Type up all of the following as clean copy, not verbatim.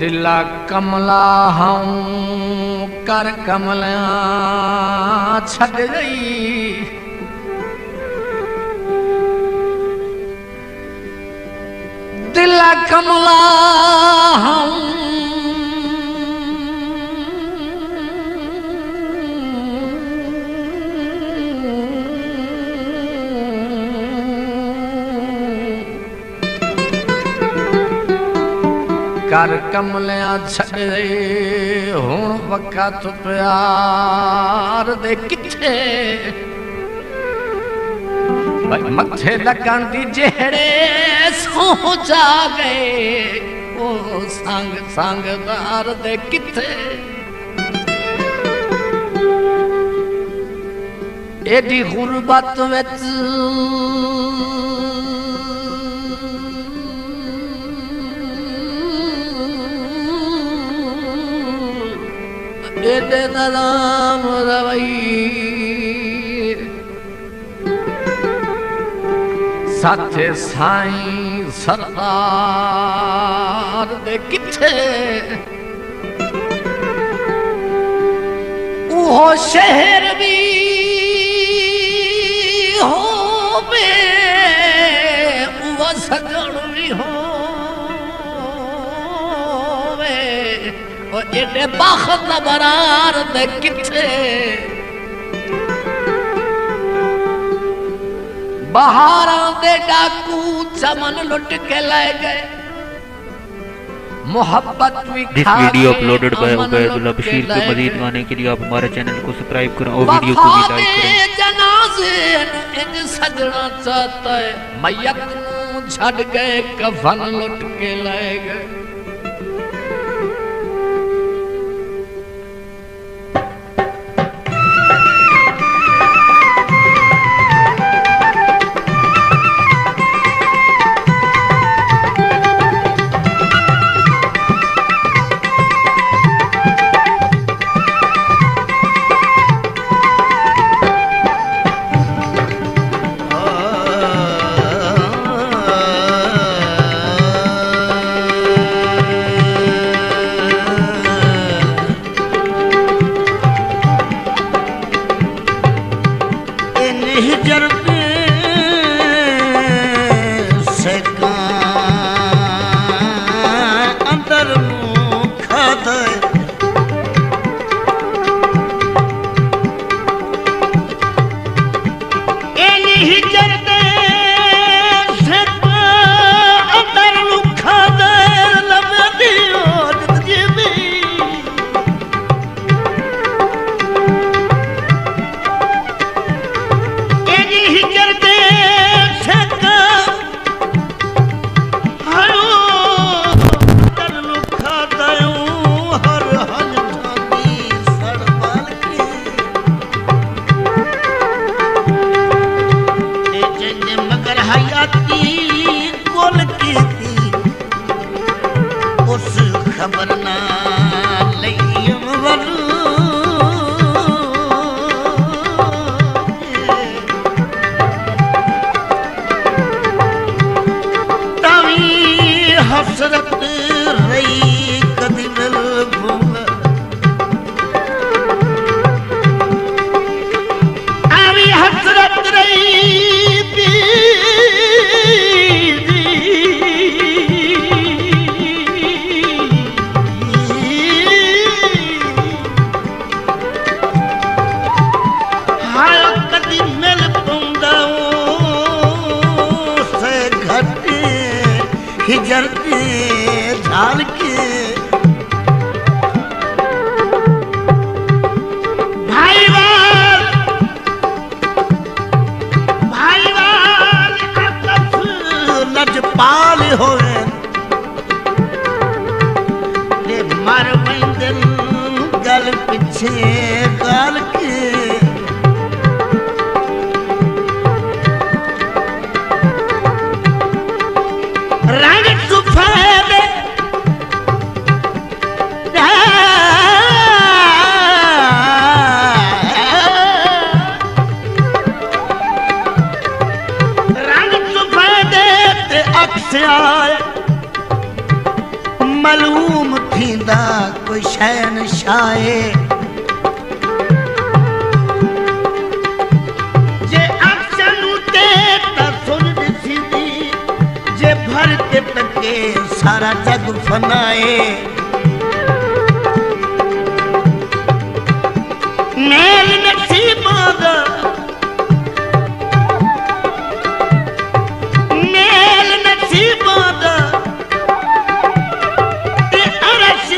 दिला कमला हूं कर कमलिया छड़ गई दिला कमला हूं कर कमलिया छड़े हुण वक़्त प्यार दे किथे मथे लगन दी जेड़े सो जा गए ओ संग संगदार दे किथे एडी गुरबत विच एडे नाम रवई साथे साईं सरदार दे किथे उहो शहर भी होवे उहो सजण भी होवे ओ एडे बख्त बरार दे किथे बहारां दे डाकू चमन लुट के ले गए मोहब्बत भी this video uploaded by Ubaidullah Bashir को मजीद गाने के लिए आप हमारे चैनल को सब्सक्राइब करें और वीडियो को भी लाइक करें। जनाजे इन सजना चाहता है मैयत नूं छड़ गए कफन लुट के ले गए रंग सुफा शहनशाह जे अक्सर उते ता सुन दिसी जे भर के तके सारा जग फनाए मेल नसीबों दा मेल नसीबों दा ते अरश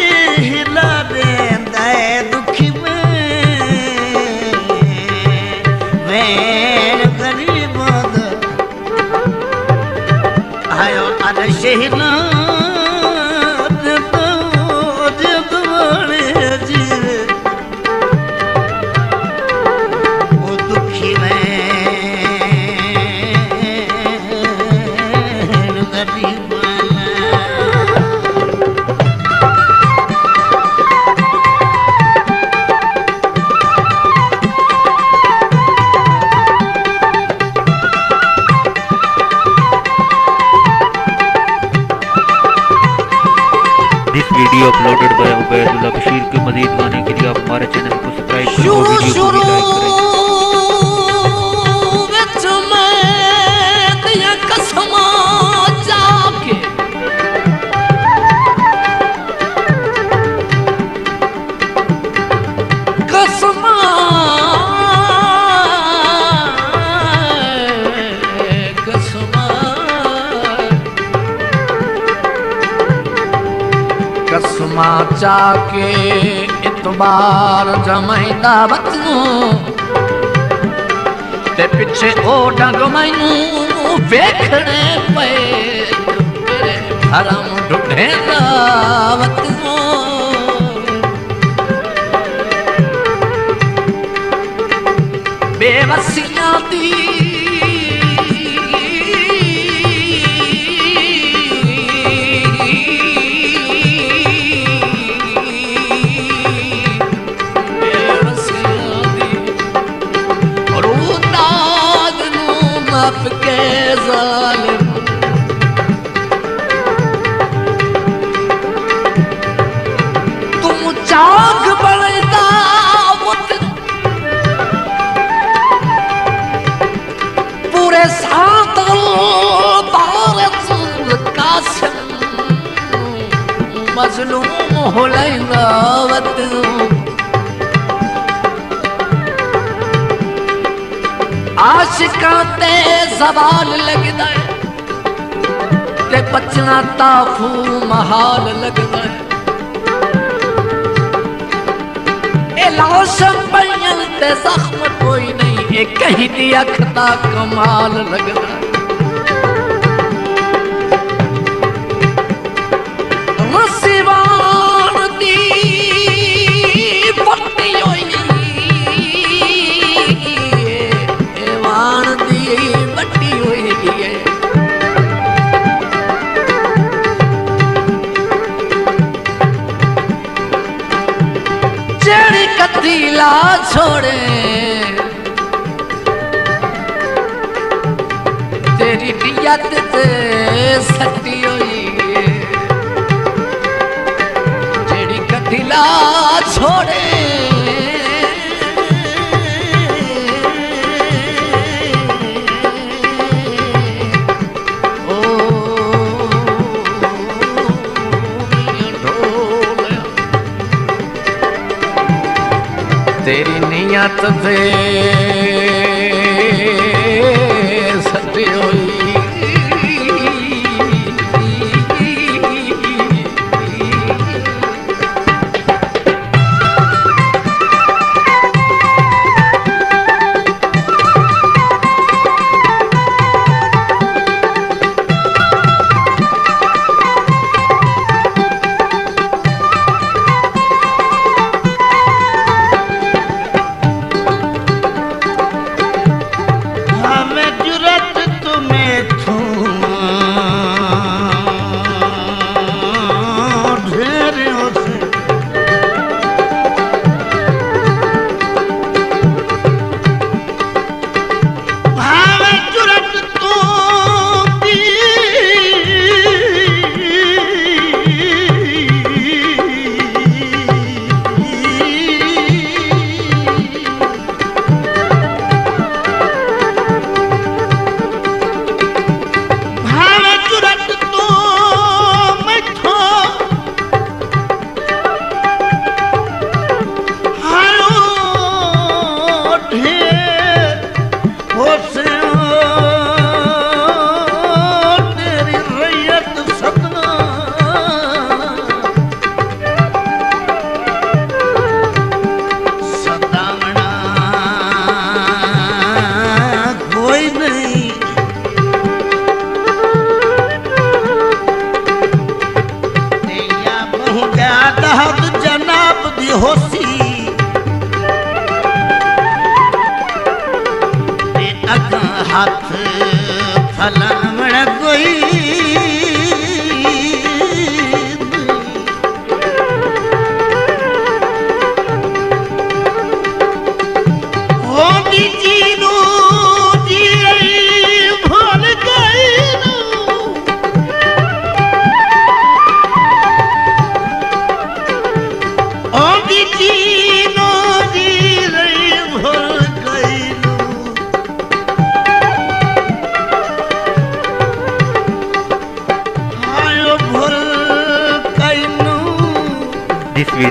हिला देंदा है दुखी में वैन गरीबों दा आयो अरश हिला video uploaded by Ubaidullah Bashir के मजीद गाने के लिए आप हमारे चैनल को सब्सक्राइब करें और वीडियो को भी लाइक कसमा चाके इतबार जमाईंदा वतनों ते पिछे ओ डंग मैनू वेखणे पे तेरे भरम ढूंढेंदा वतनों बेवसियां दी ग़ज़ाल तुम जाग बलदा पूरे सातल बारत कासिम मज़लूम हो लैंदा आशिकां ते सवाल लगदा है ते बचना ताफू महाल लगदा है ए लाश पईयन ते जख्म कोई नहीं ए कहीं दी अख दा कमाल लगदा है रसीवान दी पट्टी होई कतीला छोड़े तेरी नियत ते सटी हुई जेड़ी कतीला छोड़े तेरी नियत पे सटी हुई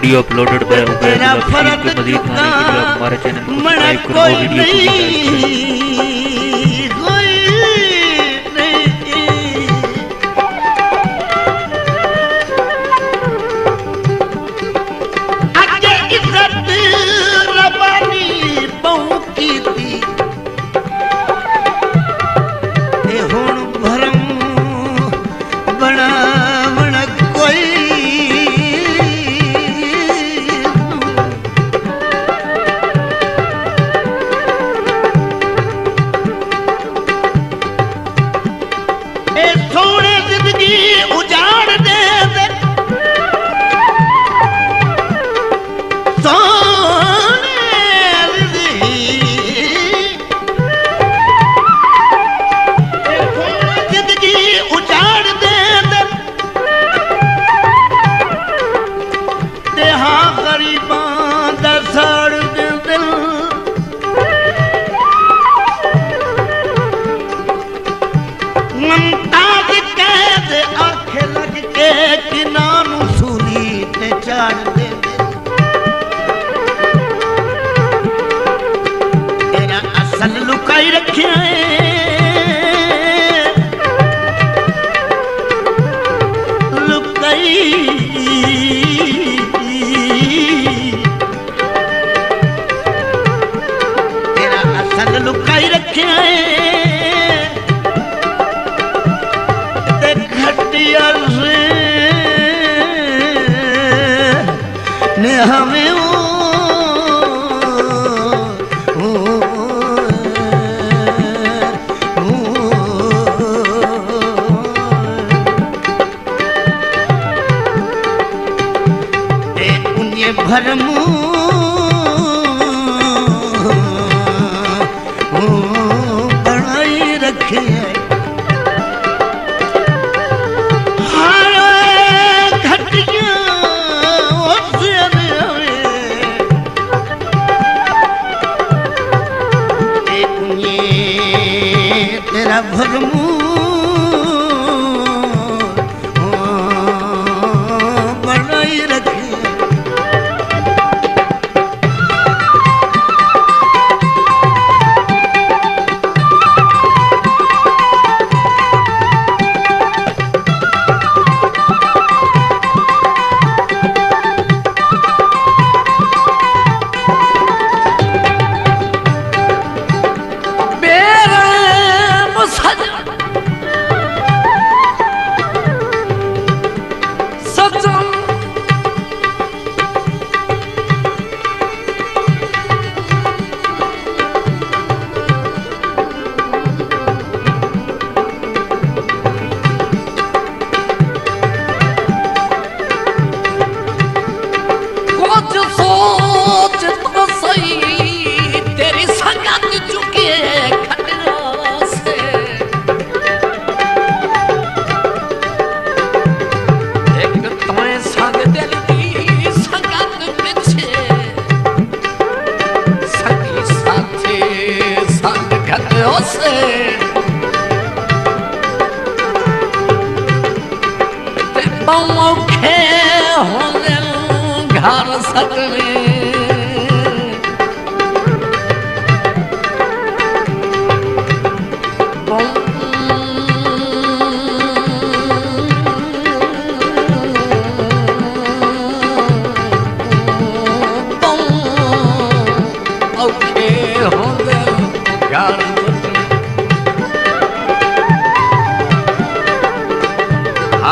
video uploaded by Ubaid Bashir के मजीद गाने के लिए आप हमारे चैनल को सब्सक्राइब करो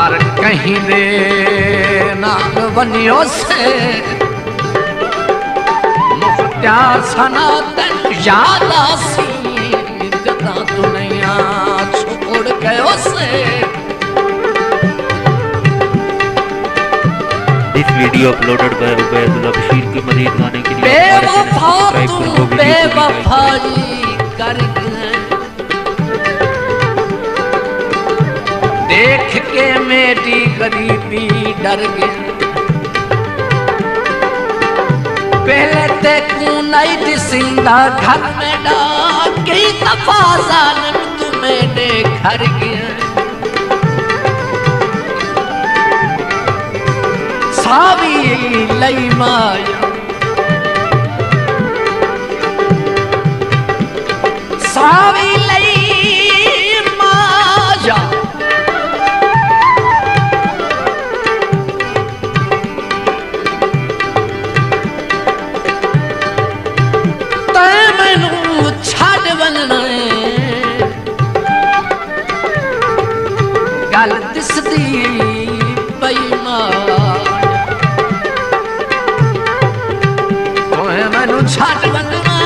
और वीडियो को भी बनियो से मुफ्त्या सनातन यादा सी जदा दुनिया छोड़ गयो से। इस video uploaded by Ubaid Bashir के मजीद गाने के लिए सब्सक्राइब करो बेवफाई कर देख के मेरी गरीबी डर गया पहले ते को नहीं दिसिंदा घर में डाक कई दफा जालिम तुम्हें घर गया सावी लई माया सावी लई माया ते मैनू छड़ बनना गल दिसदी पई माया मैनू छड़ बनना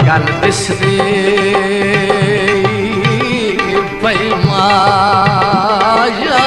गल दिसदी पई माया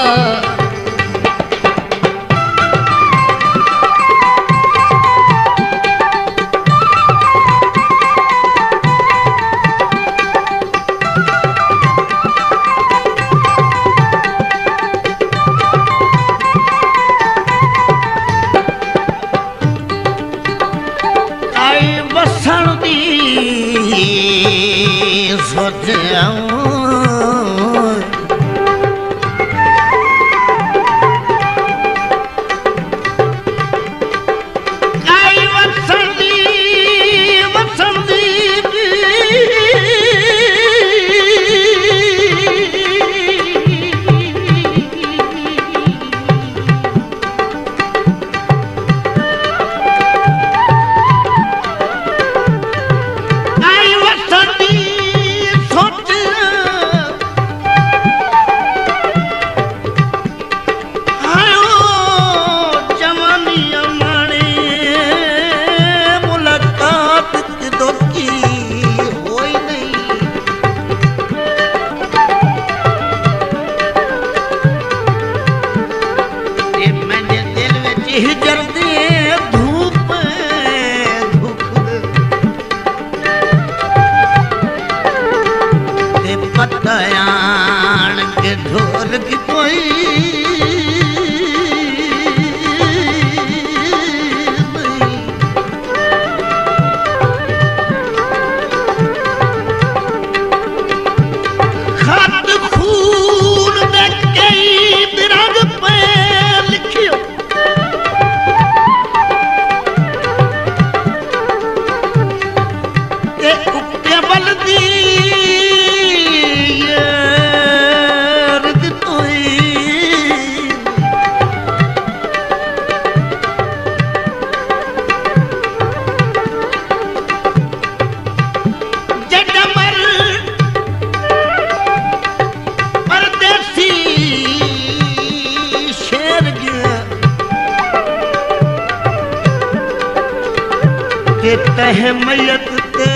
तहमयत ते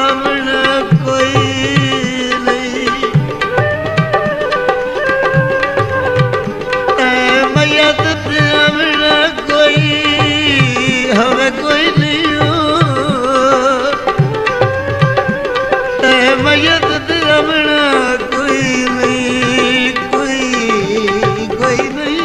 अमन कोई नहीं तहमयत ते अमन कोई हमें कोई नहीं हो तहमयत ते अमन कोई नहीं कोई नहीं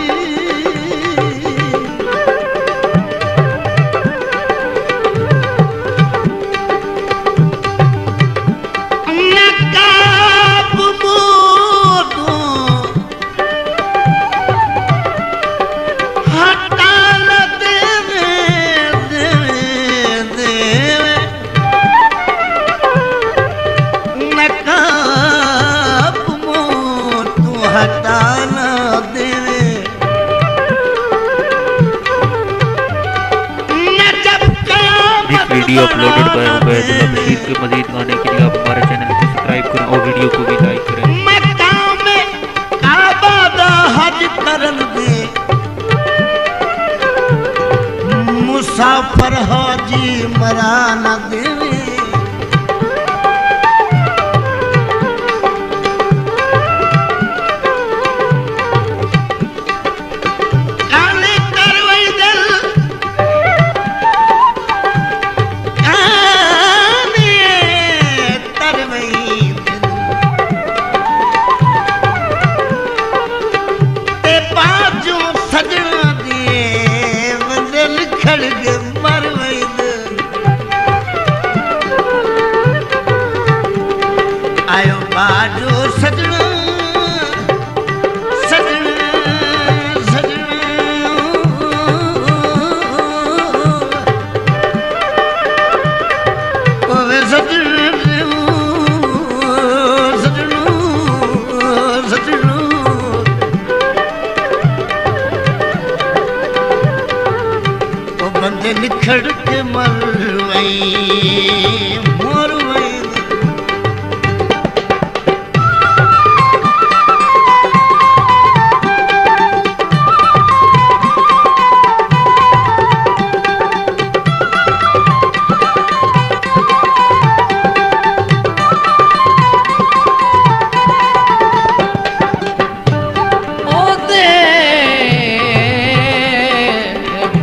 video uploaded by Ubaidullah Bashir के मजीद गाने के लिए आप हमारे चैनल को सब्सक्राइब करें और वीडियो को भी लाइक करें। मक्का में काबा दा हज करन दे मुसाफिर हाजी मरा न देवे दे निखड़ के मर वई मोर वई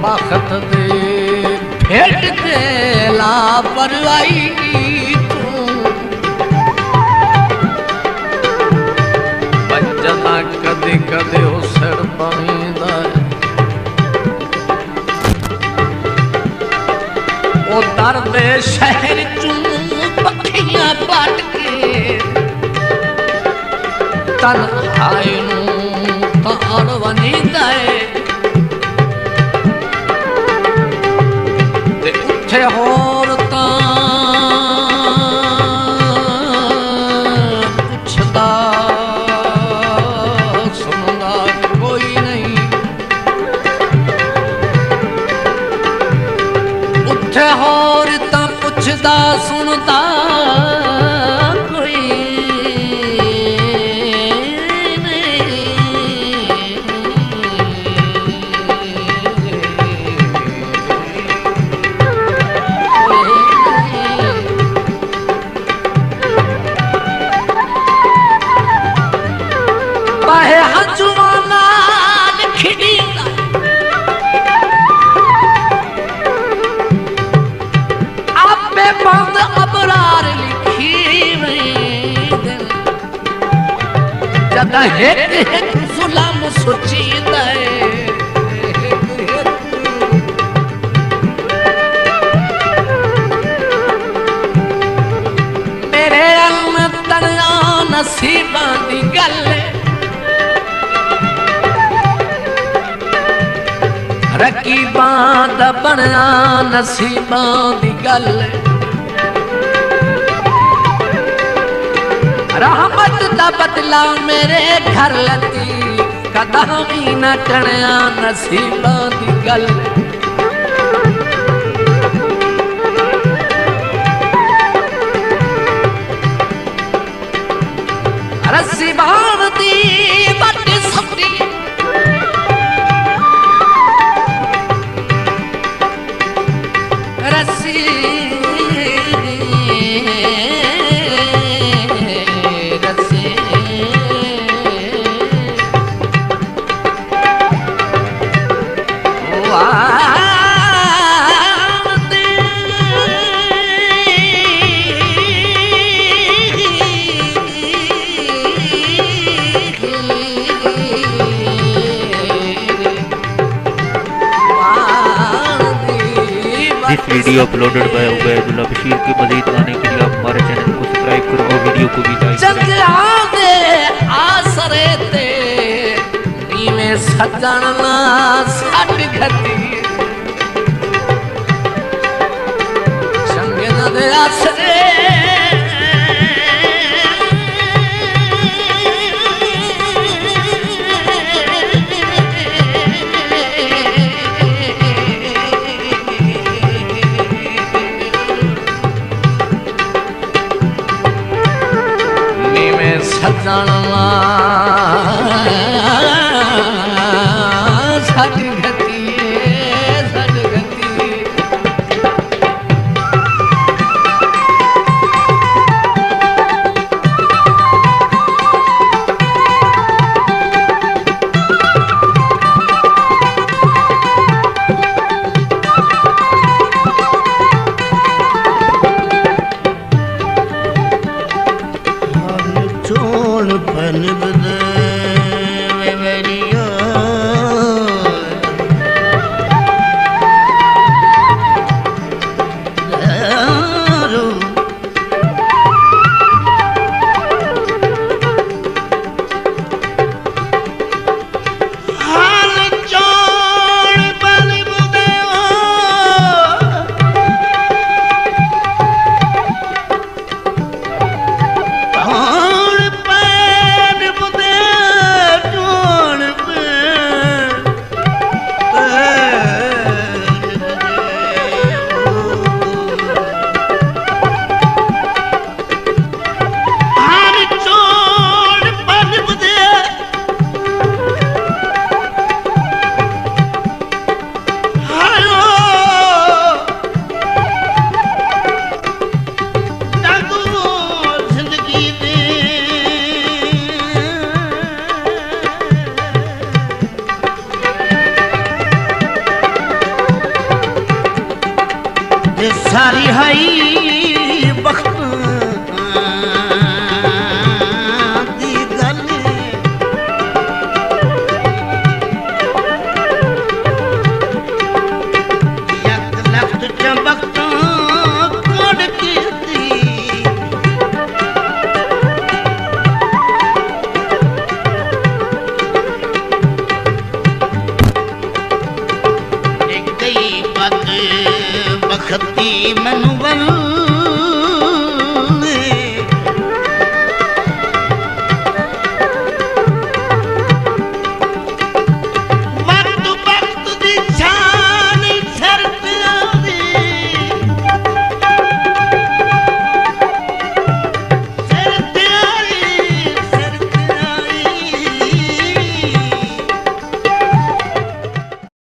बखत दे भेट के लापरवाही तू बजना कदे कदे हो सिर पाईंदा ओ दर्द शहर चूं पखियां पट के तन्हाई नूं तार वनींदा है उठे होर पुछदा सुनदा कोई नहीं उठे होर पुछदा सुनदा कोई जदा एक जुलम सोचीदा मेरे तड़िया नसीबां दी गल रकीबां दा बनया नसीबां दी गल रहमत दा बदला मेरे घर लती कदम ही न टणया नसीबां दी गल रस्सी बाण दी बट सती रस्सी this video uploaded by Ubaidullah Bashir के मजीद गाने के लिए आप हमारे चैनल को सब्सक्राइब करो और वीडियो को भी लाइक करें। आसरे ते नीवे सजन ना सट घती संगे न दे आसरे सजन सट घती सारी हाई वक्त दी गल यक लख्त चमकत कोड कीती गई बद बखती मनवल